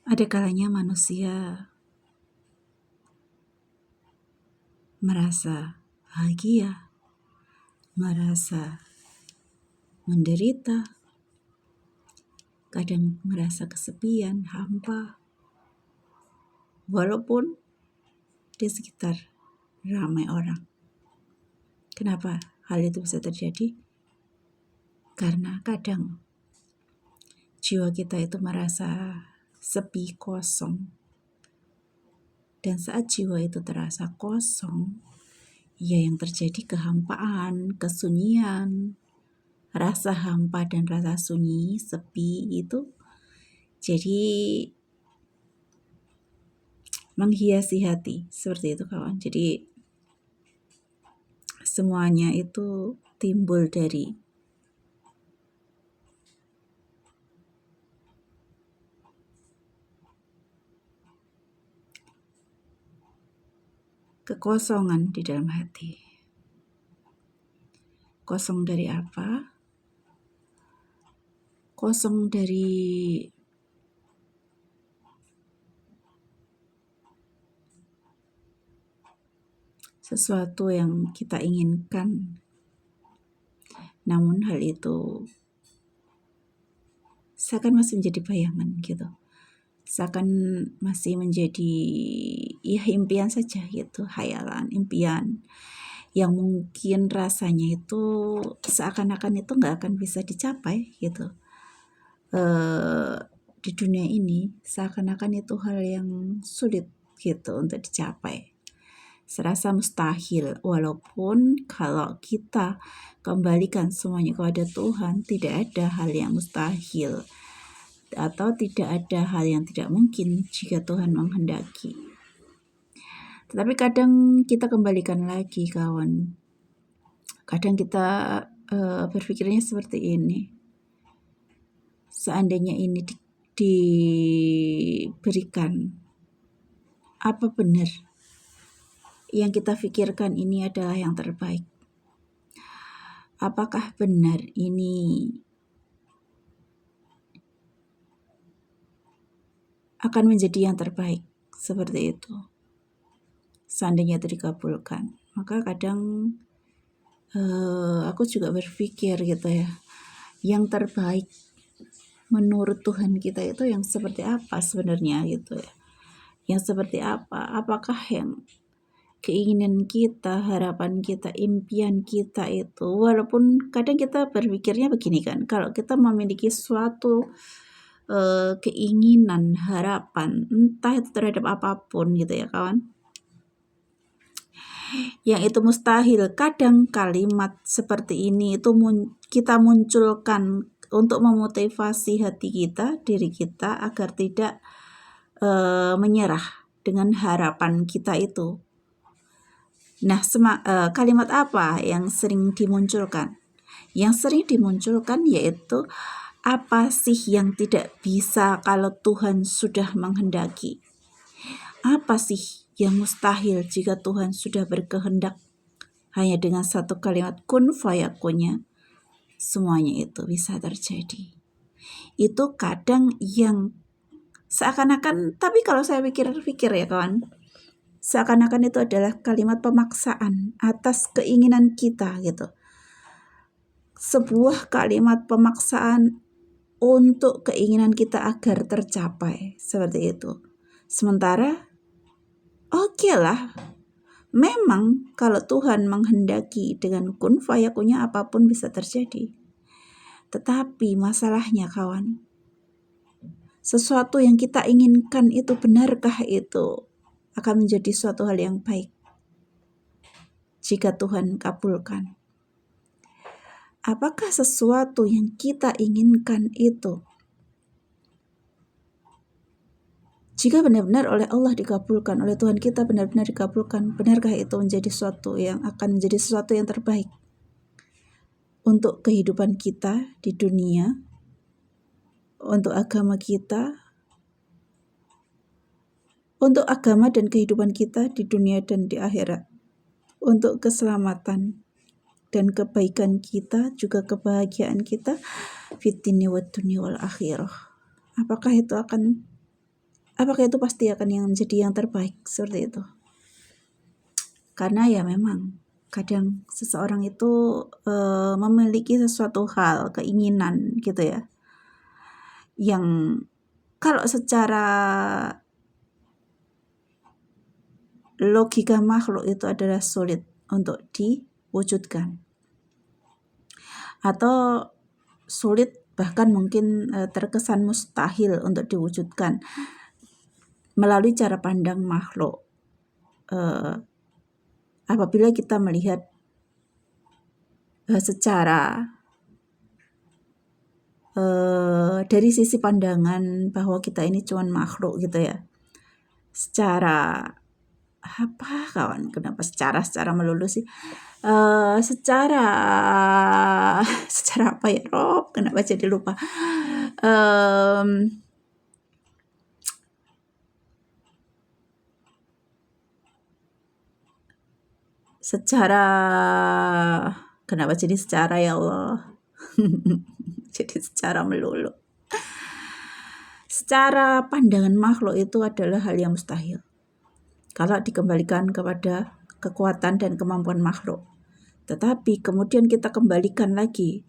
Ada kalanya manusia merasa bahagia, merasa menderita, kadang merasa kesepian, hampa, walaupun di sekitar ramai orang. Kenapa hal itu bisa terjadi? Karena kadang jiwa kita itu merasa sepi, kosong. Dan saat jiwa itu terasa kosong, ya yang terjadi kehampaan, kesunyian, rasa hampa dan rasa sunyi, sepi itu jadi menghiasi hati. Seperti itu kawan. Jadi semuanya itu timbul dari kekosongan di dalam hati. Kosong dari apa? Kosong dari sesuatu yang kita inginkan. Namun hal itu seakan masih menjadi bayangan gitu. Seakan masih menjadi ya impian saja gitu, hayalan, impian yang mungkin rasanya itu seakan-akan itu nggak akan bisa dicapai gitu. Di dunia ini seakan-akan itu hal yang sulit gitu untuk dicapai. Serasa mustahil, walaupun kalau kita kembalikan semuanya kepada Tuhan, tidak ada hal yang mustahil atau tidak ada hal yang tidak mungkin jika Tuhan menghendaki. Tetapi kadang kita kembalikan lagi kawan. Kadang kita berpikirnya seperti ini. Seandainya ini diberikan, apa benar yang kita pikirkan ini adalah yang terbaik? Apakah benar ini akan menjadi yang terbaik? Seperti itu. Seandainya itu dikabulkan, maka kadang aku juga berpikir gitu ya, yang terbaik menurut Tuhan kita itu yang seperti apa sebenarnya gitu ya. Yang seperti apa? Apakah yang keinginan kita, harapan kita, impian kita itu, walaupun kadang kita berpikirnya begini kan, kalau kita memiliki suatu keinginan, harapan, entah itu terhadap apapun gitu ya kawan, yang itu mustahil, kadang kalimat seperti ini itu kita munculkan untuk memotivasi hati kita, diri kita agar tidak menyerah dengan harapan kita itu. Nah, kalimat apa yang sering dimunculkan? Yang sering dimunculkan yaitu, apa sih yang tidak bisa kalau Tuhan sudah menghendaki? Apa sih yang mustahil jika Tuhan sudah berkehendak? Hanya dengan satu kalimat kun fayakunnya, semuanya itu bisa terjadi. Itu kadang yang seakan-akan, tapi kalau saya pikir-pikir ya kawan, seakan-akan itu adalah kalimat pemaksaan atas keinginan kita gitu. Sebuah kalimat pemaksaan untuk keinginan kita agar tercapai, seperti itu. Sementara oke lah, memang kalau Tuhan menghendaki dengan kun fayakunnya apapun bisa terjadi. Tetapi masalahnya kawan, sesuatu yang kita inginkan itu benarkah itu akan menjadi suatu hal yang baik jika Tuhan kabulkan? Apakah sesuatu yang kita inginkan itu jika benar-benar oleh Allah dikabulkan, oleh Tuhan kita benar-benar dikabulkan, benarkah itu menjadi sesuatu yang akan menjadi sesuatu yang terbaik untuk kehidupan kita di dunia, untuk agama kita, untuk agama dan kehidupan kita di dunia dan di akhirat, untuk keselamatan dan kebaikan kita, juga kebahagiaan kita fid dunya wad dunya wal akhirah. Apakah itu akan apakah itu pasti akan yang menjadi yang terbaik seperti itu? Karena ya memang kadang seseorang itu memiliki sesuatu hal, keinginan gitu ya, yang kalau secara logika makhluk itu adalah sulit untuk diwujudkan, atau sulit bahkan mungkin terkesan mustahil untuk diwujudkan melalui cara pandang makhluk. Apabila kita melihat secara dari sisi pandangan bahwa kita ini cuma makhluk gitu ya, secara apa kawan, kenapa secara melulu sih, secara apa ya Rob, kenapa jadi lupa, secara, kenapa jadi secara ya Allah. Jadi secara melulu, secara pandangan makhluk itu adalah hal yang mustahil kalau dikembalikan kepada kekuatan dan kemampuan makhluk. Tetapi kemudian kita kembalikan lagi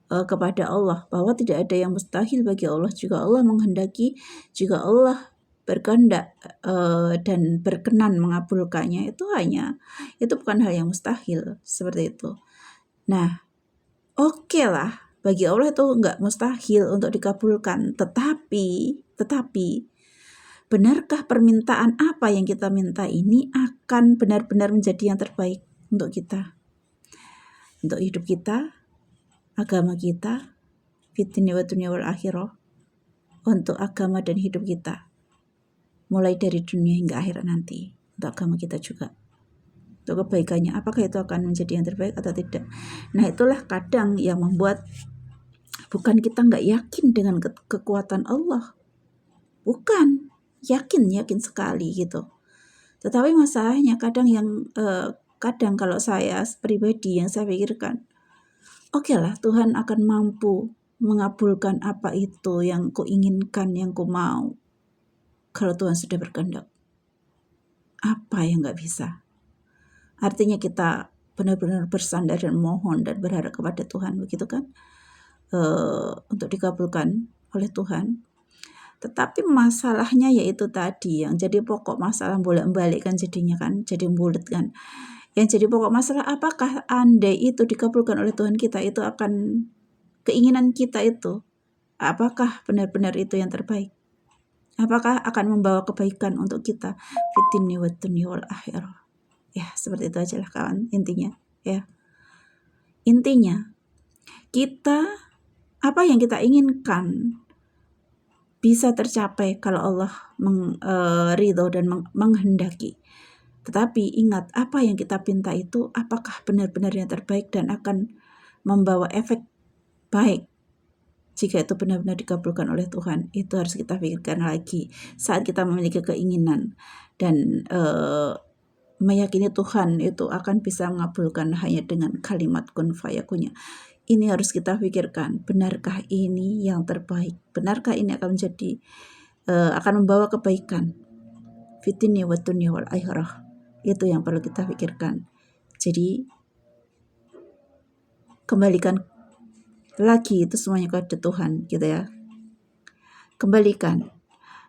kepada Allah, bahwa tidak ada yang mustahil bagi Allah. Jika Allah menghendaki, jika Allah berkehendak dan berkenan mengabulkannya, itu bukan hal yang mustahil seperti itu. Nah, oke lah, bagi Allah itu enggak mustahil untuk dikabulkan. Tetapi benarkah permintaan apa yang kita minta ini akan benar-benar menjadi yang terbaik untuk kita, untuk hidup kita, agama kita, fitni wa dunya wal akhirah, untuk agama dan hidup kita, mulai dari dunia hingga akhirat nanti, untuk agama kita juga, untuk kebaikannya, apakah itu akan menjadi yang terbaik atau tidak. Nah, itulah kadang yang membuat bukan kita nggak yakin dengan kekuatan Allah, bukan, yakin sekali gitu. Tetapi masalahnya kadang kadang kalau saya pribadi yang saya pikirkan, oke lah, Tuhan akan mampu mengabulkan apa itu yang kuinginkan, yang ku mau, kalau Tuhan sudah berkehendak. Apa yang nggak bisa? Artinya kita benar-benar bersandar dan mohon dan berharap kepada Tuhan, begitu kan? Untuk dikabulkan oleh Tuhan. Tetapi masalahnya yaitu tadi, yang jadi pokok masalah bolak-balik kan jadinya kan, jadi bulat kan. Yang jadi pokok masalah, apakah andai itu dikabulkan oleh Tuhan kita, itu akan, keinginan kita itu, apakah benar-benar itu yang terbaik? Apakah akan membawa kebaikan untuk kita? Fitni wa dunya wal akhirah. Ya, seperti itu aja lah kawan, intinya ya. Intinya, kita, apa yang kita inginkan bisa tercapai kalau Allah ridho dan menghendaki. Tetapi ingat, apa yang kita pinta itu apakah benar-benar yang terbaik dan akan membawa efek baik. Jika itu benar-benar dikabulkan oleh Tuhan, itu harus kita pikirkan lagi saat kita memiliki keinginan dan meyakini Tuhan itu akan bisa mengabulkan hanya dengan kalimat kun fayakunnya. Ini harus kita pikirkan, benarkah ini yang terbaik? Benarkah ini akan menjadi akan membawa kebaikan? Fitni wa dunya wal akhirah. Itu yang perlu kita pikirkan. Jadi kembalikan lagi itu semuanya kepada Tuhan gitu ya. Kembalikan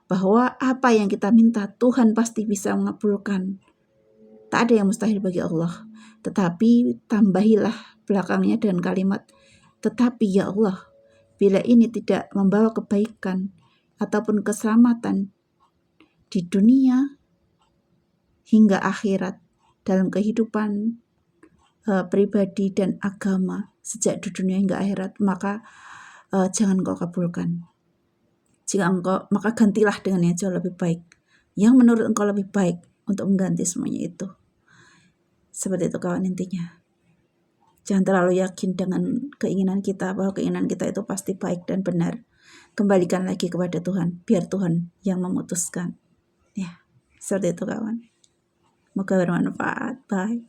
bahwa apa yang kita minta Tuhan pasti bisa mengabulkan. Tak ada yang mustahil bagi Allah. Tetapi tambahilah belakangnya dengan kalimat, tetapi ya Allah, bila ini tidak membawa kebaikan ataupun keselamatan di dunia hingga akhirat, dalam kehidupan pribadi dan agama sejak di dunia hingga akhirat, maka jangan kau kabulkan. Jika engkau, maka gantilah dengan yang jauh lebih baik, yang menurut engkau lebih baik, untuk mengganti semuanya itu. Seperti itu kawan, intinya. Jangan terlalu yakin dengan keinginan kita, bahwa keinginan kita itu pasti baik dan benar. Kembalikan lagi kepada Tuhan, biar Tuhan yang memutuskan. Ya, seperti itu kawan. Semoga bermanfaat. Bye.